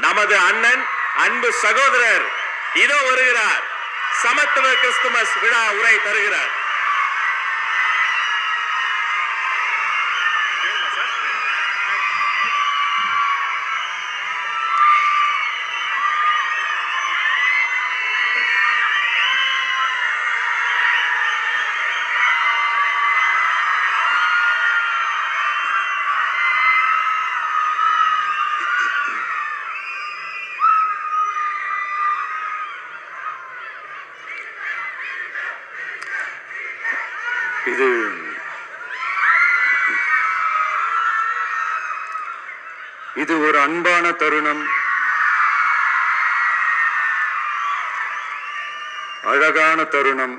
நமது அண்ணன் அன்பு சகோதரர் இதோ வருகிறார். சமத்துவ கிறிஸ்துமஸ் விழா உரை தருகிறார். இது ஒரு அன்பான தருணம், அழகான தருணம்.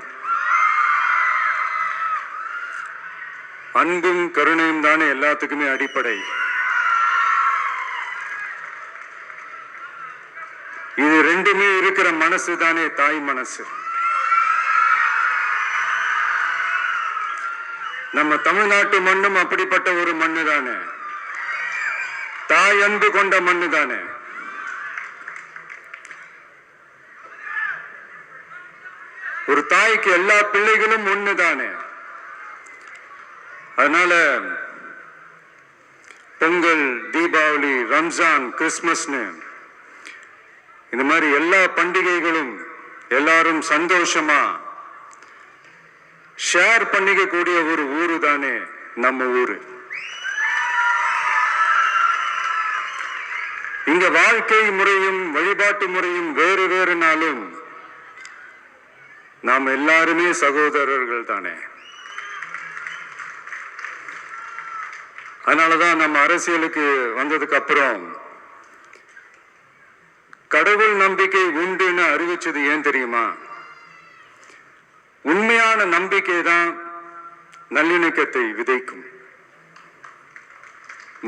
அன்பும் கருணையும் தானே எல்லாத்துக்குமே அடிப்படை. இது ரெண்டுமே இருக்கிற மனசு தானே தாய் மனசு. நம்ம தமிழ்நாட்டு மண்ணும் அப்படிப்பட்ட ஒரு மண்ணு தானே, தாய் அன்பு கொண்ட மண்ணு தானே. ஒரு தாய்க்கு எல்லா பிள்ளைகளும் ஒண்ணு தானே. அதனால பொங்கல், தீபாவளி, ரம்ஜான், கிறிஸ்துமஸ்னு இந்த மாதிரி எல்லா பண்டிகைகளும் எல்லாரும் சந்தோஷமா ஷேர் பண்ணிக்க கூடிய ஒரு ஊரு தானே நம்ம ஊரு. இங்க வாழ்க்கை முறையும் வழிபாட்டு முறையும் வேறு வேறுனாலும் நாம் எல்லாருமே சகோதரர்கள் தானே. அதனாலதான் நம்ம அரசியலுக்கு வந்ததுக்கு அப்புறம் கடவுள் நம்பிக்கை உண்டுன்னு அறிவிச்சது ஏன் தெரியுமா? உண்மையான நம்பிக்கை தான் நல்லிணக்கத்தை விதைக்கும்,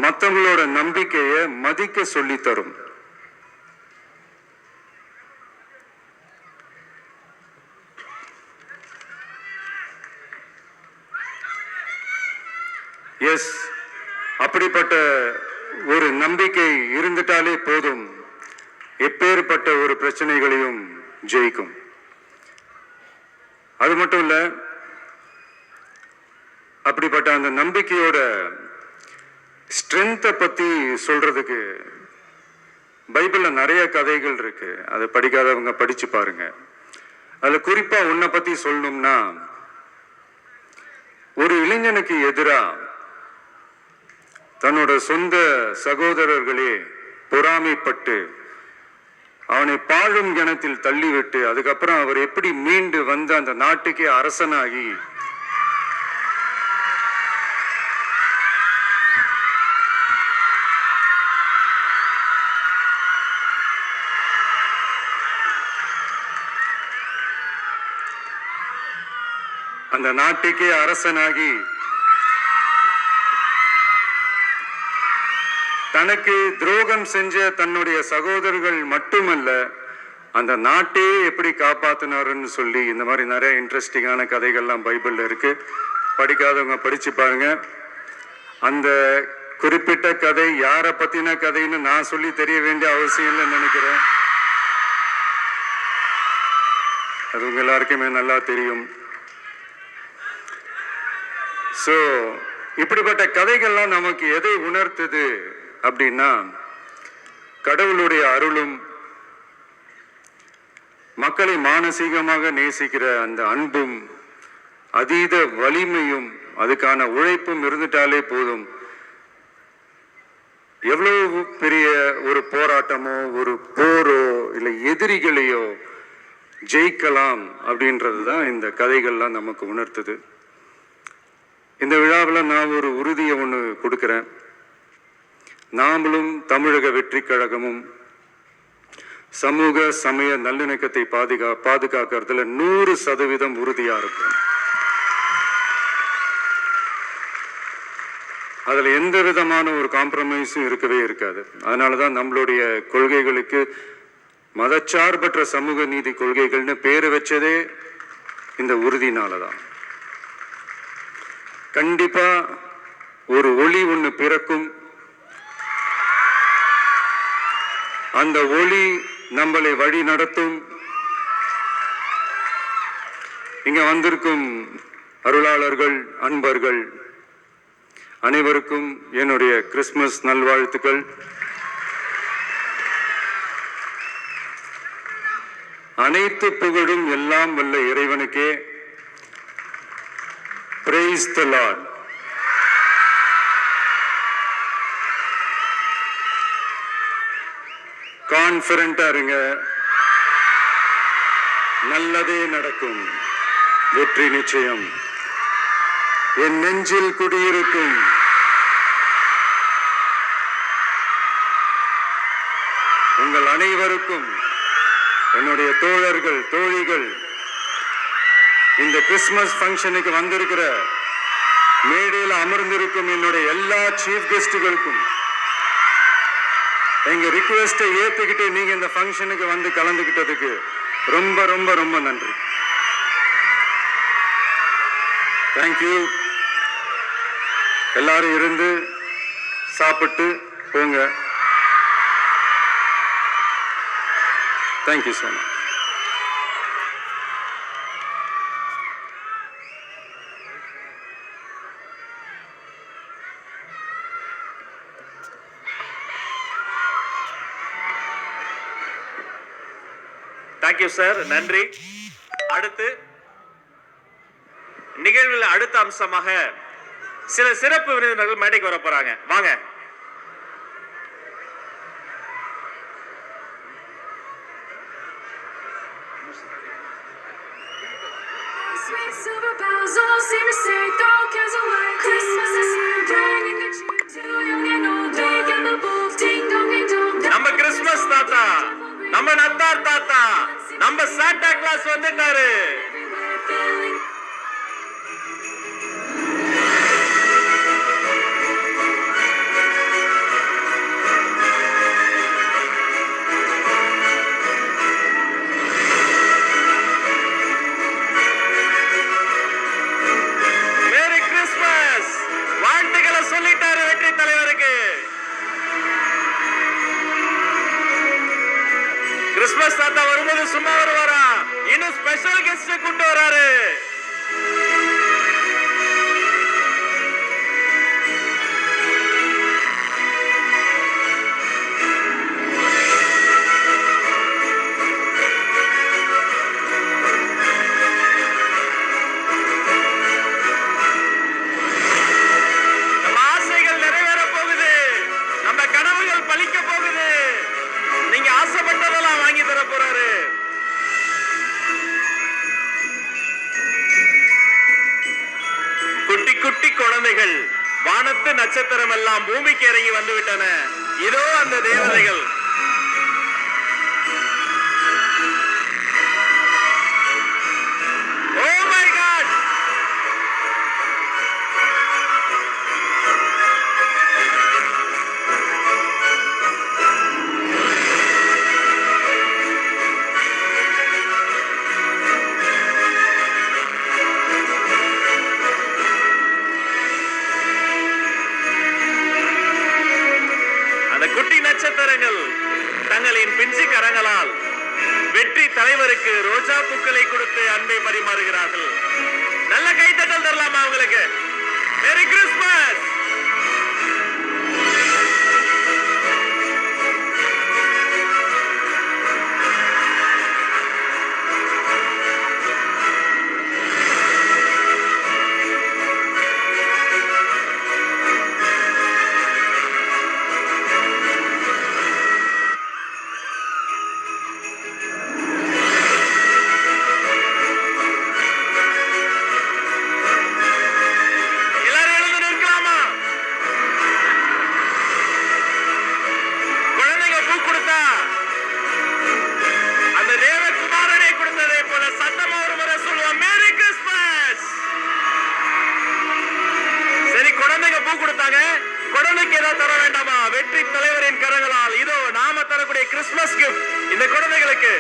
மற்றவங்களோட நம்பிக்கையை மதிக்க சொல்லி தரும். எஸ், அப்படிப்பட்ட ஒரு நம்பிக்கை இருந்துட்டாலே போதும், எப்பேற்பட்ட ஒரு பிரச்சனைகளையும் ஜெயிக்கும். அது மட்டும் இல்ல, அப்படிப்பட்ட அந்த நம்பிக்கையோட ஸ்ட்ரென்த்தை பத்தி சொல்றதுக்கு பைபிள்ல நிறைய கதைகள் இருக்கு. அதை படிக்காதவங்க படிச்சு பாருங்க. அதுல குறிப்பா உன்னை பத்தி சொல்லணும்னா, ஒரு இளைஞனுக்கு எதிரா தன்னோட சொந்த சகோதரர்களே பொறாமைப்பட்டு அவனை பாழும் கிணத்தில் தள்ளிவிட்டு அதுக்கப்புறம் அவர் எப்படி மீண்டு வந்து அந்த நாட்டுக்கே அரசனாகி அந்த நாட்டுக்கே அரசனாகி தனக்கு துரோகம் செஞ்ச தன்னுடைய சகோதரர்கள் மட்டுமல்ல, அந்த நாட்டையே எப்படி காப்பாத்தினாருன்னு சொல்லி இந்த மாதிரி நிறைய இன்ட்ரெஸ்டிங்கான கதைகள்லாம் பைபிள்ல இருக்கு. படிக்காதவங்க படிச்சு பாருங்க. அந்த குறிப்பிட்ட கதை யாரை பத்தின கதைன்னு நான் சொல்லி தெரிய வேண்டிய அவசியம் இல்லைன்னு நினைக்கிறேன். அது உங்க எல்லாருக்குமே நல்லா தெரியும். சோ இப்படிப்பட்ட கதைகள்லாம் நமக்கு எதை உணர்த்துது அப்படின்னா, கடவுளுடைய அருளும் மக்களை மானசீகமாக நேசிக்கிற அந்த அன்பும் அதீத வலிமையும் அதுக்கான உழைப்பும் இருந்துட்டாலே போதும், எவ்வளவு பெரிய ஒரு போராட்டமோ ஒரு போரோ இல்லை எதிரிகளையோ ஜெயிக்கலாம் அப்படின்றது தான் இந்த கதைகள்லாம் நமக்கு உணர்த்துது. இந்த விழாவில் நான் ஒரு உறுதியை ஒன்று கொடுக்கிறேன். நாமளும் தமிழக வெற்றி கழகமும் சமூக சமய நல்லிணக்கத்தை பாதுகாக்கிறதுல 100% உறுதியா இருக்கும். அதுல எந்த விதமான ஒரு காம்ப்ரமைஸும் இருக்கவே இருக்காது. அதனாலதான் நம்மளுடைய கொள்கைகளுக்கு மதச்சார்பற்ற சமூக நீதி கொள்கைகள்னு பேரு வச்சதே இந்த உறுதினாலதான். கண்டிப்பா ஒரு ஒளி ஒண்ணு பிறக்கும். அந்த ஒளி நம்மளை வழி நடத்தும். இங்க வந்திருக்கும் அருளாளர்கள், அன்பர்கள் அனைவருக்கும் என்னுடைய கிறிஸ்துமஸ் நல்வாழ்த்துக்கள். அனைத்து புகழும் எல்லாம் வல்ல இறைவனுக்கே. Praise the Lord. கான்ஃபிடண்டா இருங்க, நல்லதே நடக்கும், வெற்றி நிச்சயம். என் நெஞ்சில் குடியிருக்கும் உங்கள் அனைவருக்கும், என்னுடைய தோழர்கள், தோழிகள், இந்த கிறிஸ்துமஸ் ஃபங்க்ஷனுக்கு வந்திருக்கிற மேடையில் அமர்ந்திருக்கும் என்னுடைய எல்லா சீஃப் கெஸ்டுகளுக்கும் எங்க ரிக்வெஸ்டை ஏத்துக்கிட்டு நீங்க இந்த ஃபங்க்ஷனுக்கு வந்து கலந்துக்கிட்டதுக்கு ரொம்ப ரொம்ப ரொம்ப நன்றி. தேங்க்யூ. எல்லாரும் இருந்து சாப்பிட்டு போங்க. Thank you so much. Thank you sir, நன்றி. அடுத்து நிகழ்வில் அடுத்த அம்சமாக சில சிறப்பு விருந்தினர்கள் மேடைக்கு வர போறாங்க. வாங்க. நம்ம கிறிஸ்துமஸ் தாத்தா, நம்ம நத்தார் தாத்தா, நம்ம சாண்டா கிளாஸ் வந்துட்டாரு. மேரி கிறிஸ்துமஸ் வாழ்த்துக்களை சொல்லிட்டாரு வெற்றி தலைவருக்கு. கிறிஸ்துமஸ் தாத்தா வரும்போது சும்மா வருவாரா, இன்னும் ஸ்பெஷல் கெஸ்ட் கூட்டு வராரு. நம்ம ஆசைகள் நிறைவேற போகுது, நம்ம கனவுகள் பலிக்க போகுது. நீங்க ஆசைப்பட்டதெல்லாம் வாங்கி தர போறாரு. குட்டி குட்டி குழந்தைகள், வானத்து நட்சத்திரம் எல்லாம் பூமிக்கு இறங்கி வந்து விட்டன. இதோ அந்த தேவதைகள். Oh my God! அந்த குட்டி நட்சத்திரங்கள் தங்களின் பிஞ்சு கரங்களால் வெற்றி தலைவருக்கு ரோஜா பூக்களை கொடுத்து அன்பை பரிமாறுகிறார்கள். நல்ல கைத்தட்டல் தரலாமா அவங்களுக்கு? மேரி கிறிஸ்துமஸ். எல்லாரும் எழுந்து நிற்கலாமா? குழந்தைங்க பூ கொடுத்தா அந்த தேவகுமாரனை கொடுத்ததை போல சத்தமா ஒரு முறை சொல்லுவோம், மேரி கிறிஸ்துமஸ். சரி, குழந்தைங்க பூ கொடுத்தாங்க, குழந்தைக்கு ஏதாவது தர வேண்டாமா? வெற்றி தலைவரின் கரங்களால் இதோ நாம தரக்கூடிய கிறிஸ்துமஸ் கிஃப்ட் இந்த குழந்தைகளுக்கு.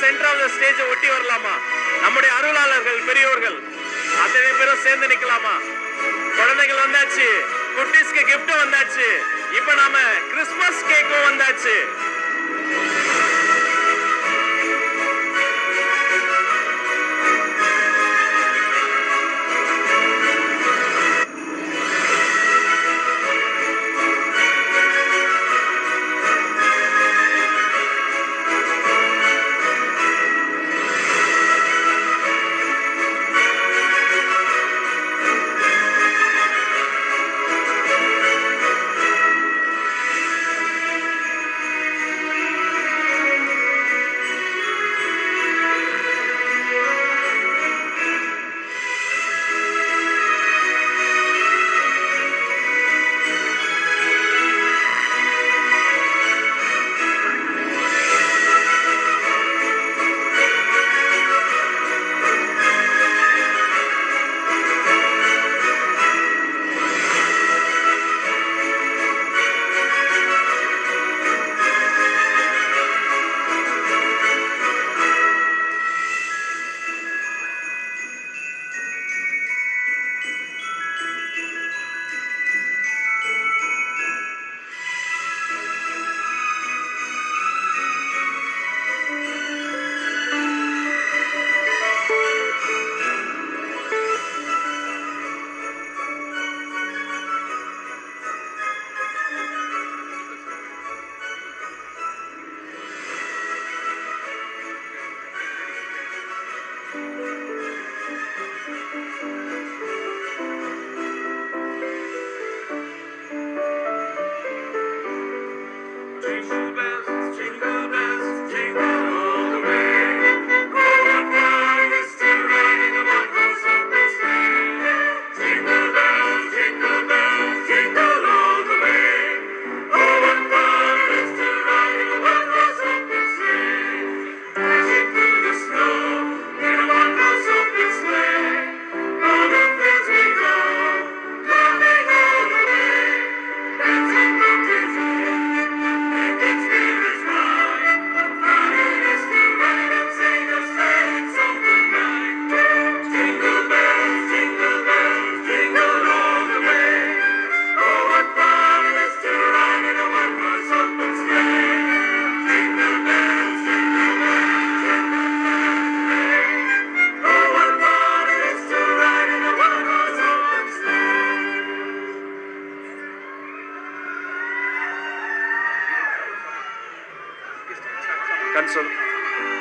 சென்டர் ஆஃப் த ஸ்டேஜ் ஒட்டி வரலாமா? நம்முடைய அருளாளர்கள் பெரியோர்கள் அத்தனை பேரும் சேர்ந்து நிக்கலாமா? குழந்தைகள் வந்தாச்சு, குட்டீஸ்க்கு gift வந்தாச்சு, இப்ப நாம கிறிஸ்மஸ் கேக்கும் வந்தாச்சு.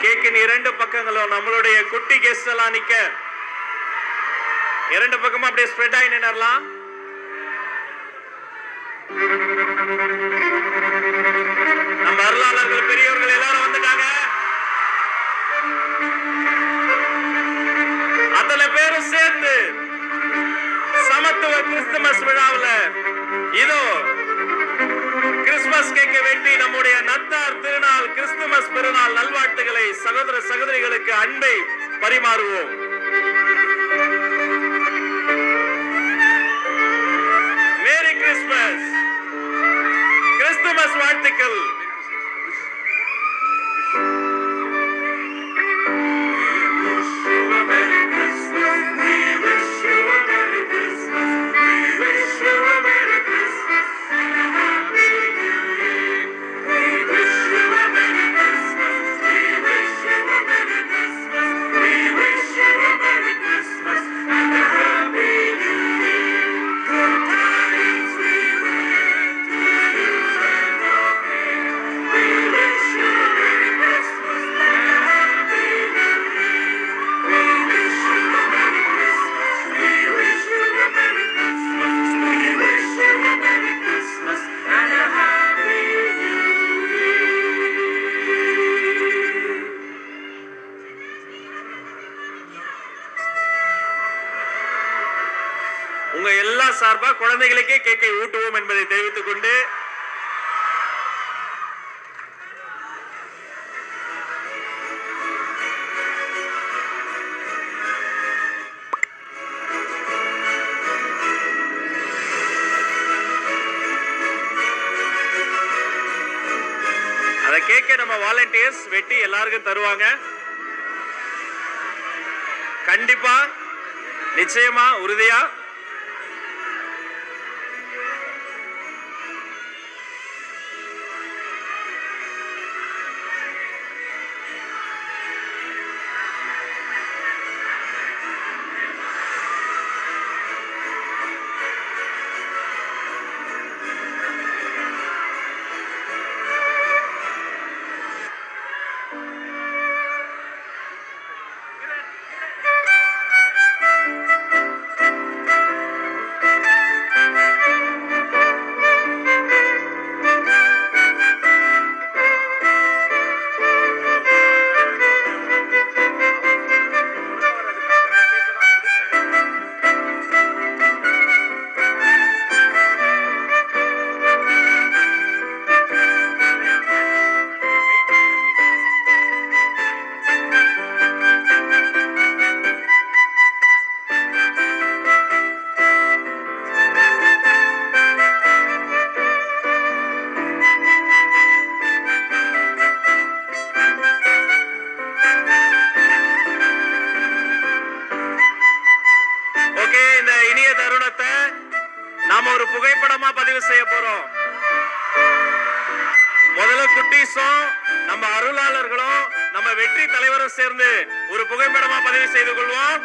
கேக்கின் இரண்டு பக்கங்களும் நம்மளுடைய குட்டி கெஸ்ட் எல்லாம் நிக்க, இரண்டு பக்கமும் அப்படியே ஸ்ப்ரெட் ஆகி நின்னரலாம். நம்ம அருளாளர்கள் பெரியவர்கள் எல்லாரும் வந்துட்டாங்க. அத்தனை பேரும் சேர்ந்து சமத்துவ கிறிஸ்துமஸ் விழாவில் இதோ கிறிஸ்துமஸ் கேக்கை வெட்டி நம்முடைய நத்தார் திருநாள் கிறிஸ்துமஸ் பெருநாள் நல்வாழ்த்துக்களை சகோதர சகோதரிகளுக்கு அன்பை பரிமாறுவோம். மேரி கிறிஸ்துமஸ், கிறிஸ்துமஸ் வாழ்த்துக்கள். உங்க எல்லா சார்பா குழந்தைகளுக்கே கேக்கை ஊட்டுவோம் என்பதை தெரிவித்துக் கொண்டு அதை கேக்க நம்ம வாலண்டியர் வாலண்டியர்ஸ் வெட்டி எல்லாருக்கும் தருவாங்க. கண்டிப்பா, நிச்சயமா, உறுதியா. நாம ஒரு புகைப்படமா பதிவு செய்ய போறோம். முதல்ல குட்டீஸும் நம்ம அருளாளர்களும் நம்ம வெற்றி தலைவரும் சேர்ந்து ஒரு புகைப்படமா பதிவு செய்து கொள்வோம்.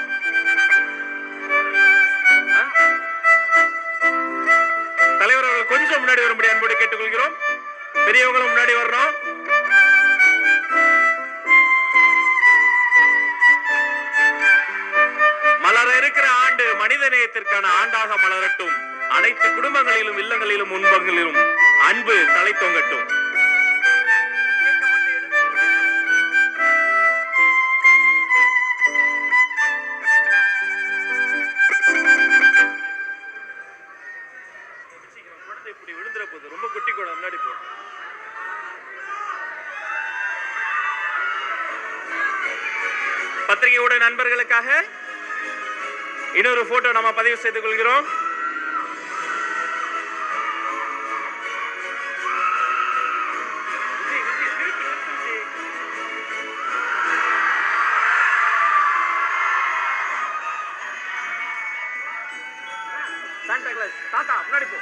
தலைவர் அவர்கள் கொஞ்சம் முன்னாடி வரும்படி அன்போடு கேட்டுக்கொள்கிறோம். பெரியவங்களும் முன்னாடி வரணும். மலர இருக்கிற ஆண்டு மனித நேயத்திற்கான ஆண்டாக மலரட்டும். அனைத்து குடும்பங்களிலும், இல்லங்களிலும், முன்பங்களிலும் அன்பு தலை தொங்கட்டும். இப்படி விழுந்துற போது ரொம்ப குட்டி கூட முன்னாடி போ. பத்திரிகையோட நண்பர்களுக்காக இன்னொரு போட்டோ நம்ம பதிவு செய்து கொள்கிறோம். சாண்டா கிளாஸ் தாத்தா முன்னாடி போ.